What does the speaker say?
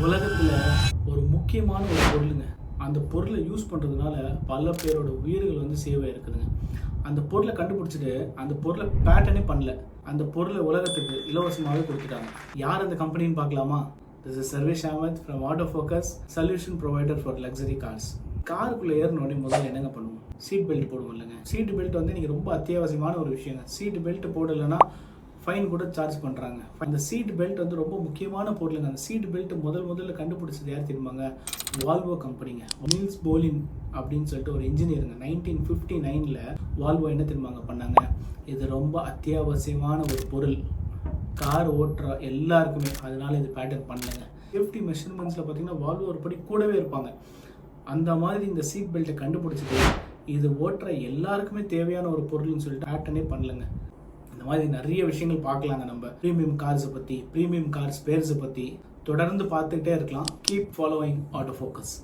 உலகத்தில் ஒரு முக்கியமான ஒரு பொருளுங்க. அந்த பொருளை யூஸ் பண்ணுறதுனால பல பேரோட உயிர்கள் வந்து சேவை இருக்குதுங்க. அந்த பொருளை கண்டுபிடிச்சிட்டு அந்த பொருளை பேட்டர்னே பண்ணல. அந்த பொருளை உலகத்துக்கு இலவசமாகவே கொடுத்துட்டாங்க. யார் அந்த கம்பெனின்னு பார்க்கலாமா? This is Sarvesh Ahmad from Autofocus, solution provider for luxury cars. காருக்குள்ளே ஏறினோடனே முதல்ல என்னங்க பண்ணுவோம்? சீட் பெல்ட் போடுவோம் இல்லைங்க. சீட் பெல்ட் வந்து நீங்கள் ரொம்ப அத்தியாவசியமான ஒரு விஷயங்க. சீட் பெல்ட் போடலைன்னா ஃபைன் கூட சார்ஜ் பண்ணுறாங்க. அந்த சீட் பெல்ட் வந்து ரொம்ப முக்கியமான பொருளுங்க. அந்த சீட் பெல்ட் முதல்ல கண்டுபிடிச்சது யார் தெரியுமாங்க? வால்வோ கம்பெனிங்க. நீல்ஸ் போலின் அப்படின்னு சொல்லிட்டு ஒரு இன்ஜினியருங்க. 1959 வால்வோ என்ன தெரியுமாங்க பண்ணாங்க? இது ரொம்ப அத்தியாவசியமான ஒரு பொருள் கார் ஓட்டுற எல்லாருக்குமே. அதனால இது பேட்டர்ன் பண்ணலைங்க. சேஃப்டி மெஷர்மெண்ட்ஸில் பார்த்தீங்கன்னா வால்வோ ஒரு படி கூடவே இருப்பாங்க. அந்த மாதிரி இந்த சீட் பெல்ட்டை கண்டுபிடிச்சிட்டு இது ஓட்டுற எல்லாருக்குமே தேவையான ஒரு பொருள்னு சொல்லிட்டு பேட்டர்னே பண்ணலைங்க. இந்த மாதிரி நிறைய விஷயங்கள் பார்க்கலாங்க. நம்ம ப்ரீமியம் கார்ஸை பற்றி, ப்ரீமியம் கார் ஸ்பேர்ஸை பற்றி தொடர்ந்து பார்த்துக்கிட்டே இருக்கலாம். Keep following ஆட்டோஃபோக்கஸ்.